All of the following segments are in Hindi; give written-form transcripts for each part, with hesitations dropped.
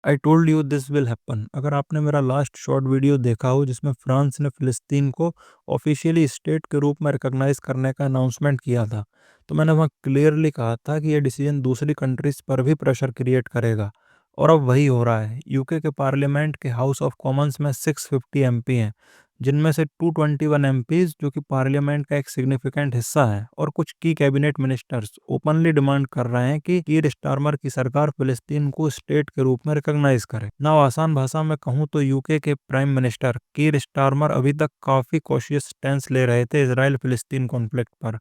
I told you this will happen. अगर आपने मेरा लास्ट शॉर्ट वीडियो देखा हो जिसमें फ्रांस ने फिलिस्तीन को ऑफिशियली स्टेट के रूप में रिकॉग्नाइज करने का अनाउंसमेंट किया था, तो मैंने वहाँ क्लियरली कहा था कि यह डिसीजन दूसरी कंट्रीज पर भी प्रेशर क्रिएट करेगा। और अब वही हो रहा है। यूके के पार्लियामेंट के हाउस ऑफ कॉमन्स में 650 एमपी हैं, जिनमें से 221 एमपीज जो कि पार्लियामेंट का एक सिग्निफिकेंट हिस्सा है, और कुछ की कैबिनेट मिनिस्टर्स ओपनली डिमांड कर रहे हैं कि कीर स्टारमर की सरकार फिलिस्तीन को स्टेट के रूप में रिकॉग्नाइज करे। ना आसान भाषा में कहूं तो यूके के प्राइम मिनिस्टर कीर स्टारमर अभी तक काफी कॉशियस स्टैंस ले रहे थे इसराइल फिलिस्तीन कॉन्फ्लिक्ट पर,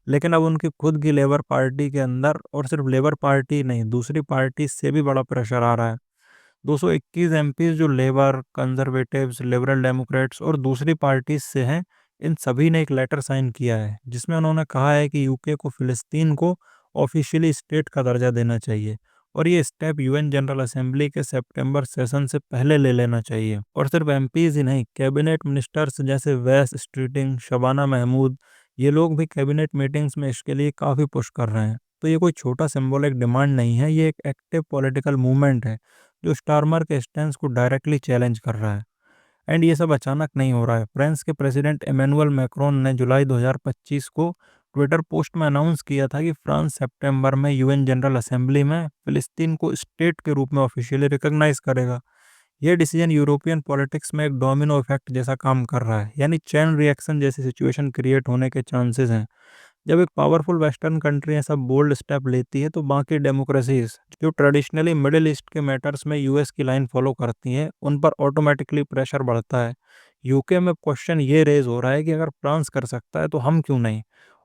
लेकिन अब उनकी खुद की लेबर पार्टी के अंदर, और सिर्फ लेबर पार्टी नहीं दूसरी पार्टी से भी बड़ा प्रेशर आ रहा है। 221 एमपीज जो लेबर, कंजर्वेटिव्स, लिबरल डेमोक्रेट्स और दूसरी पार्टी से हैं, इन सभी ने एक लेटर साइन किया है जिसमें उन्होंने कहा है कि यूके को फिलिस्तीन को ऑफिशियली स्टेट का दर्जा देना चाहिए, और ये स्टेप यूएन जनरल असेंबली के सितंबर सेशन से पहले ले लेना चाहिए। और सिर्फ एमपीज ही नहीं, कैबिनेट मिनिस्टर्स जैसे वेस स्ट्रीटिंग, शबाना महमूद, ये लोग भी कैबिनेट मीटिंग्स में इसके लिए काफ़ी पुश कर रहे हैं। तो ये कोई छोटा सिंबॉलिक डिमांड नहीं है, ये एक एक्टिव पॉलिटिकल मूवमेंट है जो स्टारमर के स्टैंस को डायरेक्टली चैलेंज कर रहा है। एंड ये सब अचानक नहीं हो रहा है। फ्रांस के प्रेसिडेंट इमैनुअल मैक्रोन ने जुलाई 2025 को ट्विटर पोस्ट में अनाउंस किया था कि फ्रांस सितंबर में यूएन जनरल असेंबली में फिलिस्तीन को स्टेट के रूप में ऑफिशियली रिकॉग्नाइज करेगा। यह डिसीजन यूरोपियन पॉलिटिक्स में एक डोमिनो इफेक्ट जैसा काम कर रहा है, यानी चेन रिएक्शन जैसी सिचुएशन क्रिएट होने के चांसेस हैं। जब एक पावरफुल वेस्टर्न कंट्री ऐसा बोल्ड स्टेप लेती है तो बाकी डेमोक्रेसीज जो ट्रेडिशनली मिडिल ईस्ट के मैटर्स में यूएस की लाइन फॉलो करती हैं, उन पर ऑटोमेटिकली प्रेशर बढ़ता है। यूके में क्वेश्चन ये रेज हो रहा है कि अगर फ्रांस कर सकता है तो हम क्यों नहीं।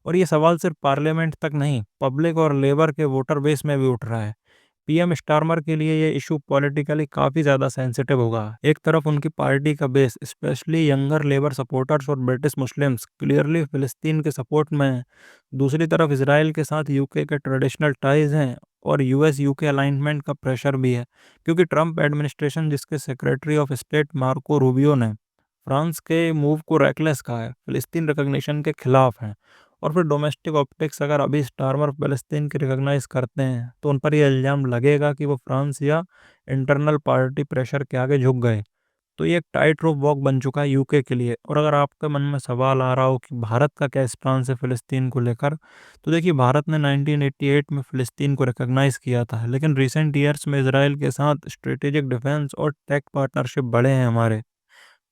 और ये सवाल सिर्फ पार्लियामेंट तक नहीं, पब्लिक और लेबर के वोटर बेस में भी उठ रहा है। पीएम स्टारमर के लिए ये इशू पॉलिटिकली काफ़ी ज़्यादा सेंसिटिव होगा। एक तरफ उनकी पार्टी का base, specially younger labour supporters और ब्रिटिश मुस्लिम्स, क्लियरली फिलिस्तीन के सपोर्ट में है। दूसरी तरफ इसराइल के साथ यूके के ट्रेडिशनल टाइज हैं, और यूएस यूके अलाइनमेंट का प्रेशर भी है, क्योंकि ट्रंप एडमिनिस्ट्रेशन जिसके secretary of state Marco Rubio ने फ्रांस के मूव को रैकलेस कहा है, फिलिस्तीन रिकॉग्निशन के खिलाफ हैं। और फिर डोमेस्टिक ऑप्टिक्स, अगर अभी स्टारमर फ़लस्तीन की रिकॉग्नाइज़ करते हैं तो उन पर ये इल्ज़ाम लगेगा कि वो फ्रांस या इंटरनल पार्टी प्रेशर के आगे झुक गए। तो ये एक टाइट रोप वॉक बन चुका है यूके के लिए। और अगर आपके मन में सवाल आ रहा हो कि भारत का क्या स्टांस है फ़लस्तीन को लेकर, तो देखिए भारत ने 1988 में फ़लस्तीन को रिकॉग्नाइज़ किया था, लेकिन रिसेंट ईयर्स में इसराइल के साथ स्ट्रेटेजिक डिफेंस और टेक पार्टनरशिप बढ़े हैं हमारे।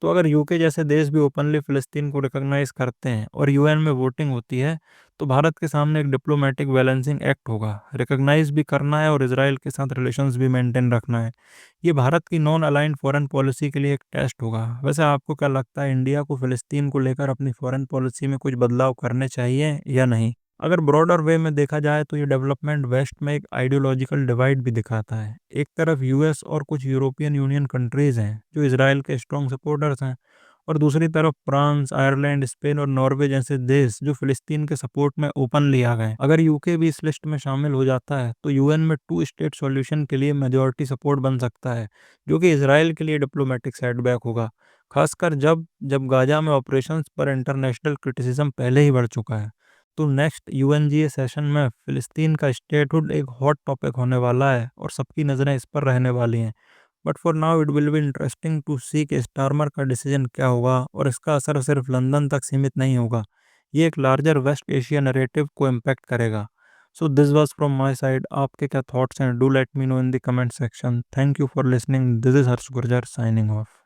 तो अगर यूके जैसे देश भी ओपनली फ़लस्तीन को रिकॉग्नाइज़ करते हैं और यूएन में वोटिंग होती है, तो भारत के सामने एक डिप्लोमेटिक बैलेंसिंग एक्ट होगा। रिकॉग्नाइज़ भी करना है और इज़राइल के साथ रिलेशंस भी मेंटेन रखना है। ये भारत की नॉन अलाइन्ड फॉरेन पॉलिसी के लिए एक टेस्ट होगा। वैसे आपको क्या लगता है, इंडिया को फ़लस्तीन को लेकर अपनी फॉरेन पॉलिसी में कुछ बदलाव करने चाहिए या नहीं? अगर ब्रॉडर वे में देखा जाए तो ये डेवलपमेंट वेस्ट में एक आइडियोलॉजिकल डिवाइड भी दिखाता है। एक तरफ यूएस और कुछ यूरोपियन यूनियन कंट्रीज हैं जो इसराइल के स्ट्रॉन्ग सपोर्टर्स हैं, और दूसरी तरफ फ्रांस, आयरलैंड, स्पेन और नॉर्वे जैसे देश जो फिलिस्तीन के सपोर्ट में ओपनली आ गए। अगर यूके भी इस लिस्ट में शामिल हो जाता है तो यूएन में टू स्टेट सॉल्यूशन के लिए मेजॉरिटी सपोर्ट बन सकता है, जो कि इसराइल के लिए डिप्लोमेटिक सेटबैक होगा, खासकर जब जब गाजा में ऑपरेशंस पर इंटरनेशनल क्रिटिसिज्म पहले ही बढ़ चुका है। तो नेक्स्ट यूएनजीए सेशन में फ़िलिस्तीन का स्टेटहुड एक हॉट टॉपिक होने वाला है और सबकी नज़रें इस पर रहने वाली हैं। But for now it will be interesting to see कि स्टारमर का डिसीजन क्या होगा, और इसका असर सिर्फ लंदन तक सीमित नहीं होगा। ये एक लार्जर वेस्ट एशिया नैरेटिव को इम्पैक्ट करेगा। So this was from my side. आपके क्या थॉट्स हैं? Do let me know in the comment section. Thank you for listening. This is Harsh Gurjar signing off.